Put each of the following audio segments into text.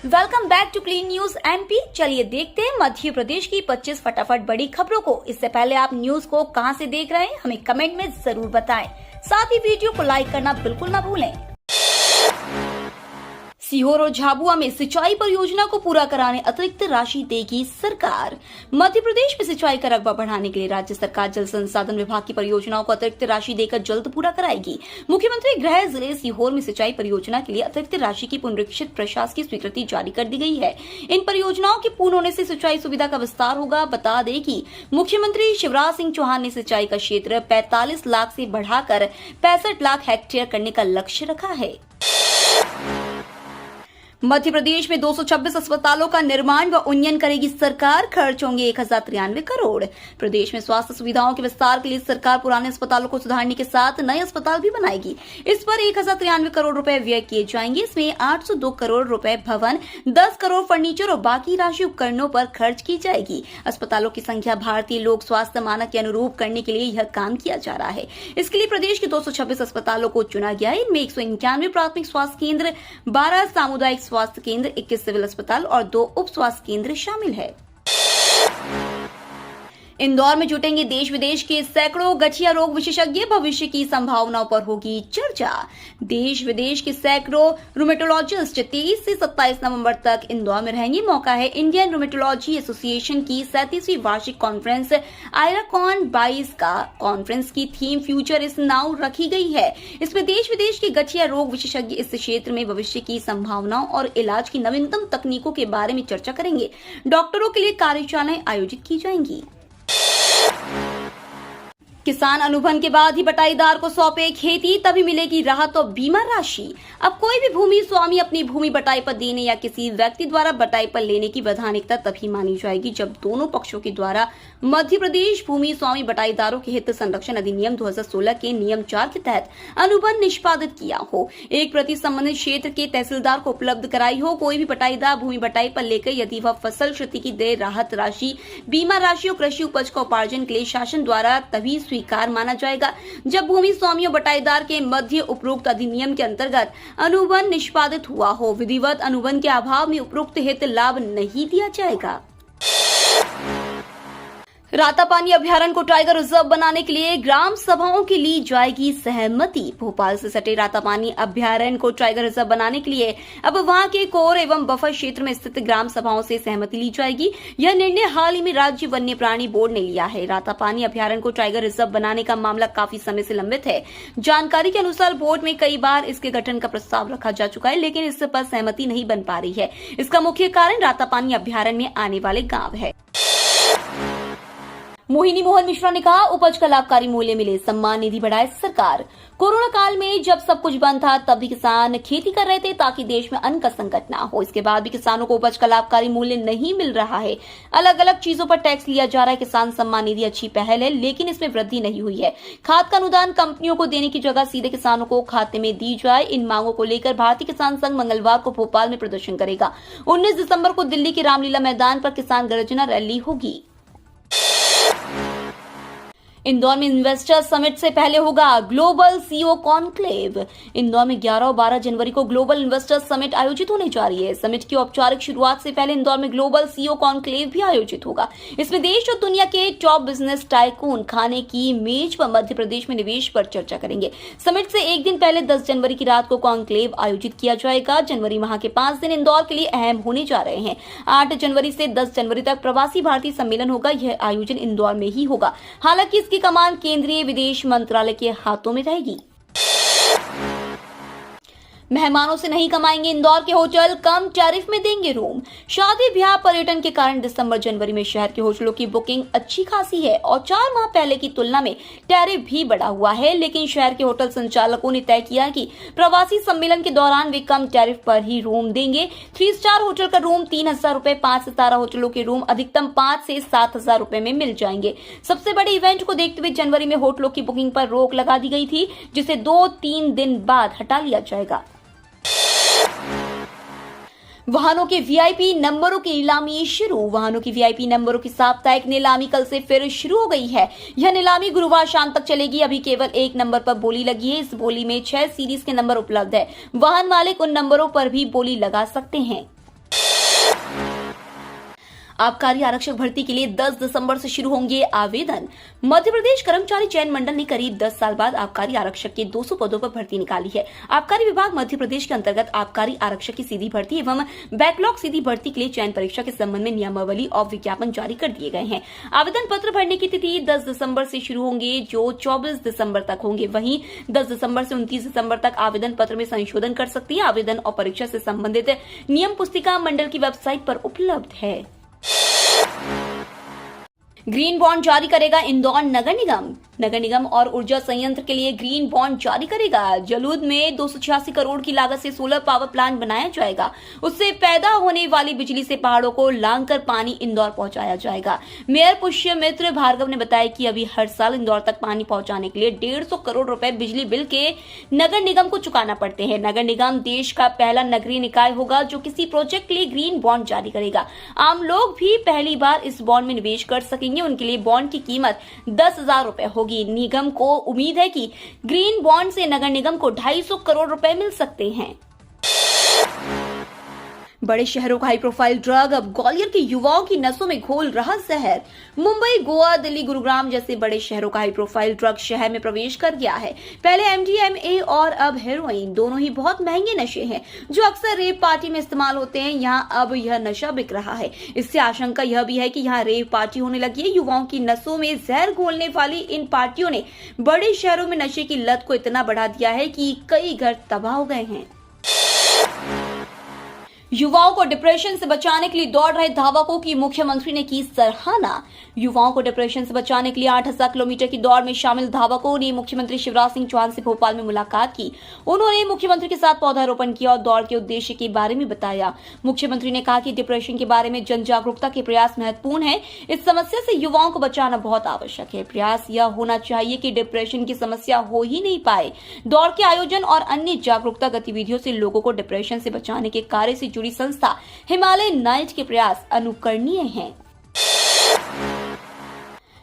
Welcome back to clean news MP. चलिए देखते हैं मध्य प्रदेश की 25 फटाफट बड़ी खबरों को। इससे पहले आप न्यूज को कहां से देख रहे हैं हमें कमेंट में जरूर बताएं। साथ ही वीडियो को लाइक करना बिल्कुल ना भूलें। सीहोर और झाबुआ में सिंचाई परियोजना को पूरा कराने अतिरिक्त राशि देगी सरकार। मध्य प्रदेश में सिंचाई का रकबा बढ़ाने के लिए राज्य सरकार जल संसाधन विभाग की परियोजनाओं को अतिरिक्त राशि देकर जल्द पूरा कराएगी। मुख्यमंत्री गृह जिले सीहोर में सिंचाई परियोजना के लिए अतिरिक्त राशि की पुनरीक्षित प्रशासकीय स्वीकृति जारी कर दी गई है। इन परियोजनाओं के पूर्ण होने से सिंचाई सुविधा का विस्तार होगा। बता दें कि मुख्यमंत्री शिवराज सिंह चौहान ने सिंचाई का क्षेत्र 45 लाख से बढ़ाकर 65 लाख हेक्टेयर करने का लक्ष्य रखा है। मध्य प्रदेश में 226 अस्पतालों का निर्माण व उन्नयन करेगी सरकार। खर्च होंगे 1093 करोड़। प्रदेश में स्वास्थ्य सुविधाओं के विस्तार के लिए सरकार पुराने अस्पतालों को सुधारने के साथ नए अस्पताल भी बनाएगी। इस पर 1093 करोड़ रुपए व्यय किए जाएंगे। इसमें 802 करोड़ रुपए भवन, 10 करोड़ फर्नीचर और बाकी राशि उपकरणों पर खर्च की जाएगी। अस्पतालों की संख्या भारतीय लोक स्वास्थ्य मानक के अनुरूप करने के लिए यह काम किया जा रहा है। इसके लिए प्रदेश के 226 अस्पतालों को चुना गया है। इनमें 191 प्राथमिक स्वास्थ्य केंद्र, 12 सामुदायिक स्वास्थ्य केंद्र, 21 सिविल अस्पताल और 2 उप स्वास्थ्य केंद्र शामिल है। इंदौर में जुटेंगे देश विदेश के सैकड़ों गठिया रोग विशेषज्ञ। भविष्य की संभावनाओं पर होगी चर्चा। देश विदेश के सैकड़ों रूमेटोलॉजिस्ट 23 से 27 नवंबर तक इंदौर में रहेंगे। मौका है इंडियन रूमेटोलॉजी एसोसिएशन की 37वीं वार्षिक कॉन्फ्रेंस आयराकॉन 22 का। कॉन्फ्रेंस की थीम फ्यूचर इज नाउ रखी गई है। इसमें देश विदेश के गठिया रोग विशेषज्ञ इस क्षेत्र में भविष्य की संभावनाओं और इलाज की नवीनतम तकनीकों के बारे में चर्चा करेंगे। डॉक्टरों के लिए कार्यशालाएं आयोजित की जाएंगी। किसान अनुबंध के बाद ही बटाईदार को सौंपे खेती, तभी मिलेगी राहत और बीमा राशि। अब कोई भी भूमि स्वामी अपनी भूमि बटाई पर देने या किसी व्यक्ति द्वारा बटाई पर लेने की वैधानिकता तभी मानी जाएगी जब दोनों पक्षों के द्वारा मध्य प्रदेश भूमि स्वामी बटाईदारों के हित संरक्षण अधिनियम 2016 के नियम 4 के तहत अनुबंध निष्पादित किया हो, एक प्रति संबंधित क्षेत्र के तहसीलदार को उपलब्ध कराई हो। कोई भी बटाईदार भूमि बटाई पर लेकर यदि वह फसल क्षति की दे राहत राशि, बीमा राशि और कृषि उपज का उपार्जन के लिए शासन द्वारा तभी स्वीकार माना जाएगा जब भूमि स्वामी और बटाईदार के मध्य उपरोक्त अधिनियम के अंतर्गत अनुबंध निष्पादित हुआ हो। विधिवत अनुबंध के अभाव में उपरोक्त हित लाभ नहीं दिया जाएगा। रातापानी अभ्यारण्य को टाइगर रिजर्व बनाने के लिए ग्राम सभाओं की ली जाएगी सहमति। भोपाल से सटे रातापानी अभ्यारण्य को टाइगर रिजर्व बनाने के लिए अब वहां के कोर एवं बफर क्षेत्र में स्थित ग्राम सभाओं से सहमति ली जाएगी। यह निर्णय हाल ही में राज्य वन्य प्राणी बोर्ड ने लिया है। रातापानी अभ्यारण्य को टाइगर रिजर्व बनाने का मामला काफी समय से लंबित है। जानकारी के अनुसार बोर्ड में कई बार इसके गठन का प्रस्ताव रखा जा चुका है, लेकिन इस पर सहमति नहीं बन पा रही है। इसका मुख्य कारण रातापानी अभ्यारण्य में आने वाले गांव है। मोहिनी मोहन मिश्रा ने कहा, उपज का लाभकारी मूल्य मिले, सम्मान निधि बढ़ाए सरकार। कोरोना काल में जब सब कुछ बंद था तब भी किसान खेती कर रहे थे ताकि देश में अन्न का संकट ना हो। इसके बाद भी किसानों को उपज का लाभकारी मूल्य नहीं मिल रहा है। अलग अलग चीजों पर टैक्स लिया जा रहा है। किसान सम्मान निधि अच्छी पहल है, लेकिन इसमें वृद्धि नहीं हुई है। खाद का अनुदान कंपनियों को देने की जगह सीधे किसानों को खाते में दी जाए। इन मांगों को लेकर भारतीय किसान संघ मंगलवार को भोपाल में प्रदर्शन करेगा। 19 दिसंबर को दिल्ली के रामलीला मैदान पर किसान गर्जना रैली होगी। इंदौर में इन्वेस्टर समिट से पहले होगा ग्लोबल सीईओ कॉन्क्लेव। इंदौर में 11 और 12 जनवरी को ग्लोबल इन्वेस्टर समिट आयोजित होने जा रही है। समिट की औपचारिक शुरुआत से पहले इंदौर में ग्लोबल सीईओ कॉन्क्लेव भी आयोजित होगा। इसमें देश और दुनिया के टॉप बिजनेस टाइकून खाने की मेज पर मध्य प्रदेश में निवेश पर चर्चा करेंगे। समिट से एक दिन पहले 10 जनवरी की रात को कॉन्क्लेव आयोजित किया जाएगा। जनवरी माह के 5 दिन इंदौर के लिए अहम होने जा रहे हैं। 8 जनवरी से 10 जनवरी तक प्रवासी भारतीय सम्मेलन होगा। यह आयोजन इंदौर में ही होगा। हालांकि की कमान केंद्रीय विदेश मंत्रालय के हाथों में रहेगी। मेहमानों से नहीं कमाएंगे इंदौर के होटल, कम टैरिफ में देंगे रूम। शादी ब्याह पर्यटन के कारण दिसंबर जनवरी में शहर के होटलों की बुकिंग अच्छी खासी है और 4 माह पहले की तुलना में टैरिफ भी बढ़ा हुआ है। लेकिन शहर के होटल संचालकों ने तय किया कि प्रवासी सम्मेलन के दौरान वे कम टैरिफ पर ही रूम देंगे। 3 स्टार होटल का रूम 3,000 रुपए, 5 सितारा होटलों के रूम अधिकतम 5 से 7,000 रुपए में मिल जाएंगे। सबसे बड़े इवेंट को देखते हुए जनवरी में होटलों की बुकिंग पर रोक लगा दी गई थी, जिसे 2-3 दिन बाद हटा लिया जाएगा। वाहनों के वीआईपी नंबरों की नीलामी शुरू। वाहनों की वीआईपी नंबरों की साप्ताहिक नीलामी कल से फिर शुरू हो गई है। यह नीलामी गुरुवार शाम तक चलेगी। अभी केवल एक नंबर पर बोली लगी है। इस बोली में 6 सीरीज के नंबर उपलब्ध है। वाहन मालिक उन नंबरों पर भी बोली लगा सकते हैं। आबकारी आरक्षक भर्ती के लिए 10 दिसंबर से शुरू होंगे आवेदन। मध्य प्रदेश कर्मचारी चयन मंडल ने करीब 10 साल बाद आबकारी आरक्षक के 200 पदों पर भर्ती निकाली है। आबकारी विभाग मध्य प्रदेश के अंतर्गत आबकारी आरक्षक की सीधी भर्ती एवं बैकलॉग सीधी भर्ती के लिए चयन परीक्षा के संबंध में नियमावली और विज्ञापन जारी कर दिए गए हैं। आवेदन पत्र भरने की तिथि 10 दिसंबर से शुरू होंगे जो 24 दिसंबर तक होंगे। वहीं 10 दिसंबर से 29 दिसंबर तक आवेदन पत्र में संशोधन कर सकती है। आवेदन और परीक्षा से संबंधित नियम पुस्तिका मंडल की वेबसाइट पर उपलब्ध है। ग्रीन बॉन्ड जारी करेगा इंदौर नगर निगम। नगर निगम और ऊर्जा संयंत्र के लिए ग्रीन बॉन्ड जारी करेगा। जलूद में 286 करोड़ की लागत से सोलर पावर प्लांट बनाया जाएगा। उससे पैदा होने वाली बिजली से पहाड़ों को लांघकर पानी इंदौर पहुंचाया जाएगा। मेयर पुष्यमित्र भार्गव ने बताया कि अभी हर साल इंदौर तक पानी पहुंचाने के लिए 150 करोड़ रुपए बिजली बिल के नगर निगम को चुकाना पड़ते हैं। नगर निगम देश का पहला नगरीय निकाय होगा जो किसी प्रोजेक्ट के लिए ग्रीन बॉन्ड जारी करेगा। आम लोग भी पहली बार इस बॉन्ड में निवेश कर सकेंगे। उनके लिए बॉन्ड की कीमत 10,000 रुपए होगी। निगम को उम्मीद है कि ग्रीन बॉन्ड से नगर निगम को 250 करोड़ रुपए मिल सकते हैं। बड़े शहरों का हाई प्रोफाइल ड्रग अब ग्वालियर के युवाओं की नसों में घोल रहा जहर। मुंबई, गोवा, दिल्ली, गुरुग्राम जैसे बड़े शहरों का हाई प्रोफाइल ड्रग शहर में प्रवेश कर गया है। पहले एमडीएमए और अब हेरोइन, दोनों ही बहुत महंगे नशे हैं जो अक्सर रेव पार्टी में इस्तेमाल होते हैं। यहाँ अब यह नशा बिक रहा है। इससे आशंका यह भी है कि यहाँ रेव पार्टी होने लगी है। युवाओं की नसों में जहर घोलने वाली इन पार्टियों ने बड़े शहरों में नशे की लत को इतना बढ़ा दिया है कि कई घर तबाह हो गए हैं। युवाओं को डिप्रेशन से बचाने के लिए दौड़ रहे धावकों की मुख्यमंत्री ने की सराहना। युवाओं को डिप्रेशन से बचाने के लिए 8,000 किलोमीटर की दौड़ में शामिल धावकों ने मुख्यमंत्री शिवराज सिंह चौहान से भोपाल में मुलाकात की। उन्होंने मुख्यमंत्री के साथ पौधारोपण किया और दौड़ के उद्देश्य के बारे में बताया। मुख्यमंत्री ने कहा कि डिप्रेशन के बारे में जन जागरूकता के प्रयास महत्वपूर्ण है। इस समस्या से युवाओं को बचाना बहुत आवश्यक है। प्रयास यह होना चाहिए कि डिप्रेशन की समस्या हो ही नहीं पाए। दौड़ के आयोजन और अन्य जागरूकता गतिविधियों से लोगों को डिप्रेशन से बचाने के कार्य से जुड़ी संस्था हिमालय नाइट के प्रयास अनुकरणीय हैं।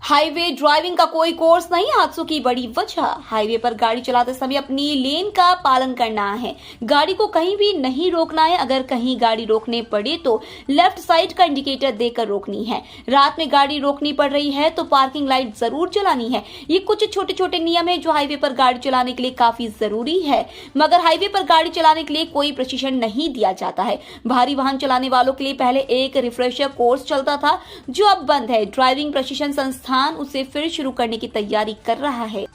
हाईवे ड्राइविंग का कोई कोर्स नहीं, हादसों की बड़ी वजह। हाईवे पर गाड़ी चलाते समय अपनी लेन का पालन करना है। गाड़ी को कहीं भी नहीं रोकना है। अगर कहीं गाड़ी रोकने पड़े तो लेफ्ट साइड का इंडिकेटर देकर रोकनी है। रात में गाड़ी रोकनी पड़ रही है तो पार्किंग लाइट जरूर जलानी है। ये कुछ छोटे छोटे नियम है जो हाईवे पर गाड़ी चलाने के लिए काफी जरूरी है। मगर हाईवे पर गाड़ी चलाने के लिए कोई प्रशिक्षण नहीं दिया जाता है। भारी वाहन चलाने वालों के लिए पहले एक रिफ्रेशर कोर्स चलता था जो अब बंद है। ड्राइविंग प्रशिक्षण संस्थान उसे फिर शुरू करने की तैयारी कर रहा है।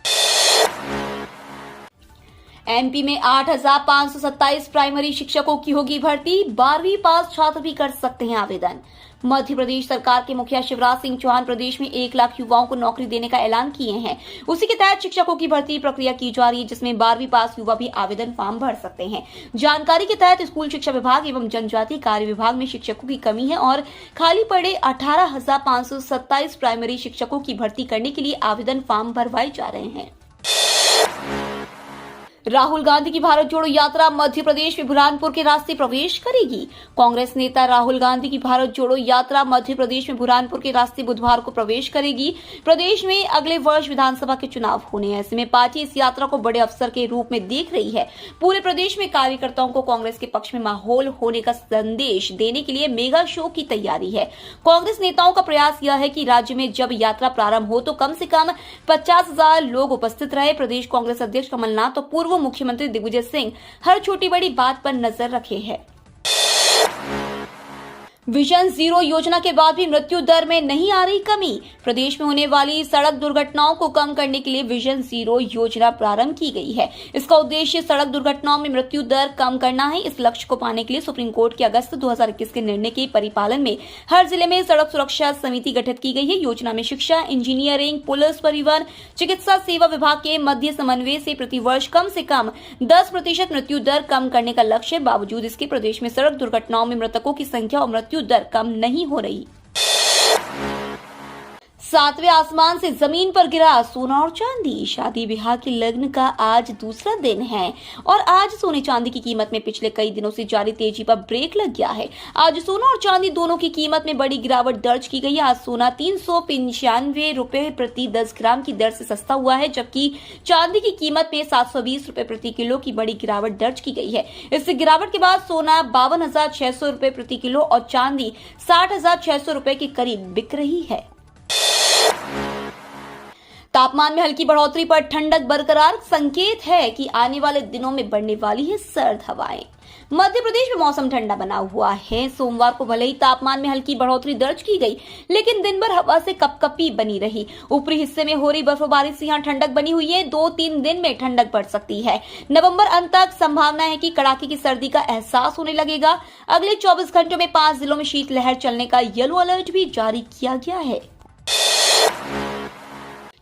एमपी में 8,527 प्राइमरी शिक्षकों की होगी भर्ती। 12वीं पास छात्र भी कर सकते हैं आवेदन। मध्य प्रदेश सरकार के मुखिया शिवराज सिंह चौहान प्रदेश में 1 लाख युवाओं को नौकरी देने का ऐलान किए हैं। उसी के तहत शिक्षकों की भर्ती प्रक्रिया की जा रही है जिसमें 12वीं पास युवा भी आवेदन फॉर्म भर सकते हैं। जानकारी के तहत स्कूल शिक्षा विभाग एवं जनजातीय कार्य विभाग में शिक्षकों की कमी है और खाली पड़े 18,527 प्राइमरी शिक्षकों की भर्ती करने के लिए आवेदन फॉर्म भरवाए जा रहे हैं। राहुल गांधी की भारत जोड़ो यात्रा मध्य प्रदेश में बुरहानपुर के रास्ते प्रवेश करेगी। कांग्रेस नेता राहुल गांधी की भारत जोड़ो यात्रा मध्य प्रदेश में बुरहानपुर के रास्ते बुधवार को प्रवेश करेगी। प्रदेश में अगले वर्ष विधानसभा के चुनाव होने हैं। ऐसे में पार्टी इस यात्रा को बड़े अवसर के रूप में देख रही है। पूरे प्रदेश में कार्यकर्ताओं को कांग्रेस के पक्ष में माहौल होने का संदेश देने के लिए मेगा शो की तैयारी है। कांग्रेस नेताओं का प्रयास यह है कि राज्य में जब यात्रा प्रारंभ हो तो कम से कम 50,000 लोग उपस्थित रहे। प्रदेश कांग्रेस अध्यक्ष कमलनाथ तो पूर्व मुख्यमंत्री दिग्विजय सिंह हर छोटी बड़ी बात पर नजर रखे हैं। विजन जीरो योजना के बाद भी मृत्यु दर में नहीं आ रही कमी। प्रदेश में होने वाली सड़क दुर्घटनाओं को कम करने के लिए विजन जीरो योजना प्रारंभ की गई है। इसका उद्देश्य सड़क दुर्घटनाओं में मृत्यु दर कम करना है। इस लक्ष्य को पाने के लिए सुप्रीम कोर्ट के अगस्त 2021 के निर्णय के परिपालन में हर जिले में सड़क सुरक्षा समिति गठित की गई है। योजना में शिक्षा, इंजीनियरिंग, पुलिस, परिवहन, चिकित्सा सेवा विभाग के मध्य समन्वय से प्रतिवर्ष कम से कम 10% मृत्यु दर कम करने का लक्ष्य है। बावजूद इसके प्रदेश में सड़क दुर्घटनाओं में मृतकों की संख्या और मृत्यु दर कम नहीं हो रही। सातवें आसमान से जमीन पर गिरा सोना और चांदी। शादी ब्याह के लग्न का आज दूसरा दिन है और आज सोने चांदी की कीमत में पिछले कई दिनों से जारी तेजी पर ब्रेक लग गया है। आज सोना और चांदी दोनों की कीमत में बड़ी गिरावट दर्ज की गई है। आज सोना 395 रुपए प्रति 10 ग्राम की दर से सस्ता हुआ है, जबकि चांदी की कीमत में 720 रुपए प्रति किलो की बड़ी गिरावट दर्ज की गई है। इस गिरावट के बाद सोना 52,600 रुपए प्रति किलो और चांदी 60,600 रुपए के करीब बिक रही है। तापमान में हल्की बढ़ोतरी पर ठंडक बरकरार, संकेत है कि आने वाले दिनों में बढ़ने वाली है सर्द हवाएं। मध्य प्रदेश में मौसम ठंडा बना हुआ है। सोमवार को भले ही तापमान में हल्की बढ़ोतरी दर्ज की गई, लेकिन दिन भर हवा से कपकपी बनी रही। ऊपरी हिस्से में हो रही बर्फबारी से यहाँ ठंडक बनी हुई है। 2-3 दिन में ठंडक बढ़ सकती है। नवंबर अंत तक संभावना है कि कड़ाके की सर्दी का एहसास होने लगेगा। अगले 24 घंटों में 5 जिलों में शीतलहर चलने का येलो अलर्ट भी जारी किया गया है।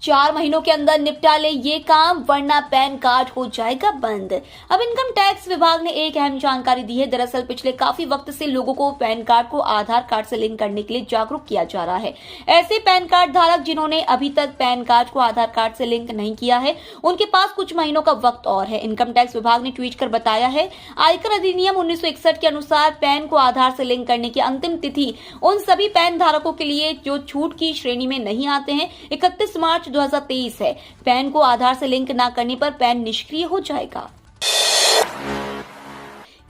4 महीनों के अंदर निपटा ले ये काम, वरना पैन कार्ड हो जाएगा बंद। अब इनकम टैक्स विभाग ने एक अहम जानकारी दी है। दरअसल पिछले काफी वक्त से लोगों को पैन कार्ड को आधार कार्ड से लिंक करने के लिए जागरूक किया जा रहा है। ऐसे पैन कार्ड धारक जिन्होंने अभी तक पैन कार्ड को आधार कार्ड से लिंक नहीं किया है, उनके पास कुछ महीनों का वक्त और है। इनकम टैक्स विभाग ने ट्वीट कर बताया है, आयकर अधिनियम 1961 के अनुसार पैन को आधार से लिंक करने की अंतिम तिथि उन सभी पैन धारकों के लिए जो छूट की श्रेणी में नहीं आते हैं 31 मार्च 2023 है। पैन को आधार से लिंक न करने पर पैन निष्क्रिय हो जाएगा।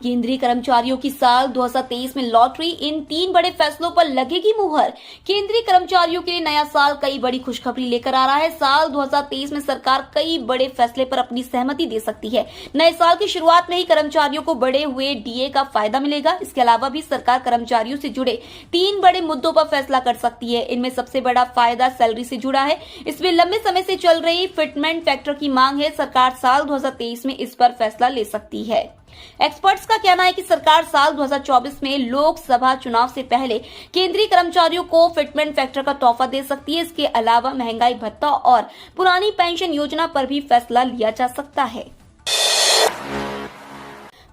केंद्रीय कर्मचारियों की साल 2023 में लॉटरी, इन 3 बड़े फैसलों पर लगेगी मुहर। केंद्रीय कर्मचारियों के लिए नया साल कई बड़ी खुशखबरी लेकर आ रहा है। साल 2023 में सरकार कई बड़े फैसले पर अपनी सहमति दे सकती है। नए साल की शुरुआत में ही कर्मचारियों को बढ़े हुए डीए का फायदा मिलेगा। इसके अलावा भी सरकार कर्मचारियों से जुड़े 3 बड़े मुद्दों पर फैसला कर सकती है। इनमें सबसे बड़ा फायदा सैलरी से जुड़ा है। इसमें लंबे समय से चल रही फिटमेंट फैक्टर की मांग है। सरकार साल 2023 में इस पर फैसला ले सकती है। एक्सपर्ट्स का कहना है कि सरकार साल 2024 में लोकसभा चुनाव से पहले केंद्रीय कर्मचारियों को फिटमेंट फैक्टर का तोहफा दे सकती है। इसके अलावा महंगाई भत्ता और पुरानी पेंशन योजना पर भी फैसला लिया जा सकता है।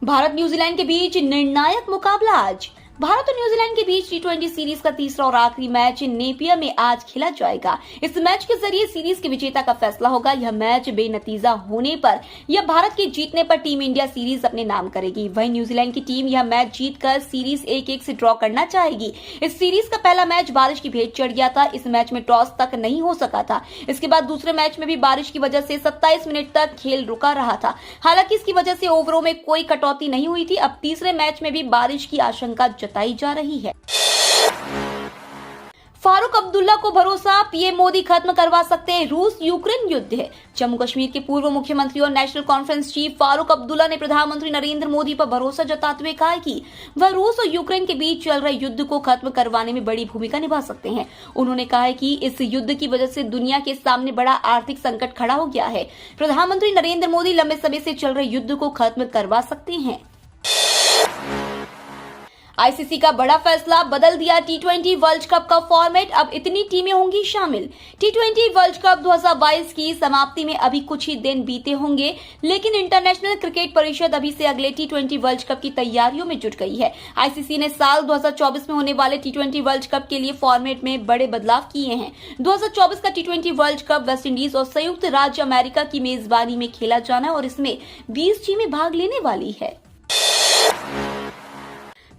भारत न्यूजीलैंड के बीच निर्णायक मुकाबला आज। भारत और न्यूजीलैंड के बीच T20 सीरीज का तीसरा और आखिरी मैच नेपियर में आज खेला जाएगा। इस मैच के जरिए सीरीज के विजेता का फैसला होगा। यह मैच बेनतीजा होने पर या भारत के जीतने पर टीम इंडिया सीरीज अपने नाम करेगी। वहीं न्यूजीलैंड की टीम यह मैच जीतकर सीरीज 1-1 से ड्रॉ करना चाहेगी। इस सीरीज का पहला मैच बारिश की भेंट चढ़ गया था। इस मैच में टॉस तक नहीं हो सका था। इसके बाद दूसरे मैच में भी बारिश की वजह से 27 मिनट तक खेल रुका रहा था। हालांकि इसकी वजह से ओवरों में कोई कटौती नहीं हुई थी। अब तीसरे मैच में भी बारिश की आशंका जताई जा रही है। फारूक अब्दुल्ला को भरोसा, पीएम मोदी खत्म करवा सकते हैं रूस यूक्रेन युद्ध। जम्मू कश्मीर के पूर्व मुख्यमंत्री और national conference chief Farooq Abdullah ने प्रधानमंत्री नरेंद्र मोदी पर भरोसा जताते हुए कहा कि वह रूस और यूक्रेन के बीच चल रहे युद्ध को खत्म करवाने में बड़ी भूमिका निभा सकते हैं। उन्होंने कहा है कि इस युद्ध की वजह से दुनिया के सामने बड़ा आर्थिक संकट खड़ा हो गया है। प्रधानमंत्री नरेंद्र मोदी लंबे समय से चल रहे युद्ध को खत्म करवा सकते हैं। आईसीसी का बड़ा फैसला, बदल दिया T20 वर्ल्ड कप का फॉर्मेट। अब इतनी टीमें होंगी शामिल। T20 वर्ल्ड कप 2022 की समाप्ति में अभी कुछ ही दिन बीते होंगे, लेकिन इंटरनेशनल क्रिकेट परिषद अभी से अगले T20 वर्ल्ड कप की तैयारियों में जुट गई है। आईसीसी ने साल 2024 में होने वाले T20 वर्ल्ड कप के लिए फॉर्मेट में बड़े बदलाव किए हैं। 2024 का T20 world cup West Indies और संयुक्त राज्य अमेरिका की मेजबानी में खेला जाना है और इसमें 20 टीमें भाग लेने वाली है।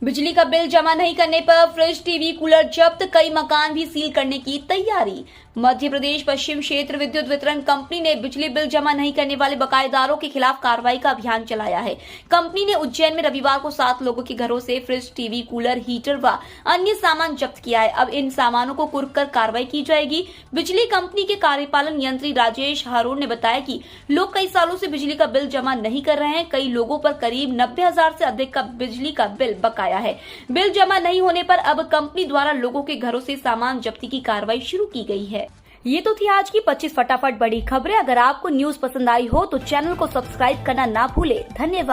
बिजली का बिल जमा नहीं करने पर फ्रिज, टीवी, कूलर जब्त, कई मकान भी सील करने की तैयारी। मध्य प्रदेश पश्चिम क्षेत्र विद्युत वितरण कंपनी ने बिजली बिल जमा नहीं करने वाले बकायेदारों के खिलाफ कार्रवाई का अभियान चलाया है। कंपनी ने उज्जैन में रविवार को 7 लोगों के घरों से फ्रिज, टीवी, कूलर, हीटर व अन्य सामान जब्त किया है। अब इन सामानों को कुर्क कर कार्रवाई की जाएगी। बिजली कंपनी के कार्यपालन यंत्री राजेश हारून ने बताया कि लोग कई सालों से बिजली का बिल जमा नहीं कर रहे हैं। कई लोगों पर करीब 90,000 से अधिक का बिजली का बिल बकाया है। बिल जमा नहीं होने पर अब कंपनी द्वारा लोगों के घरों से सामान जब्ती की कार्रवाई शुरू की गई है। ये तो थी आज की 25 फटाफट बड़ी खबरें। अगर आपको न्यूज पसंद आई हो तो चैनल को सब्सक्राइब करना ना भूले। धन्यवाद।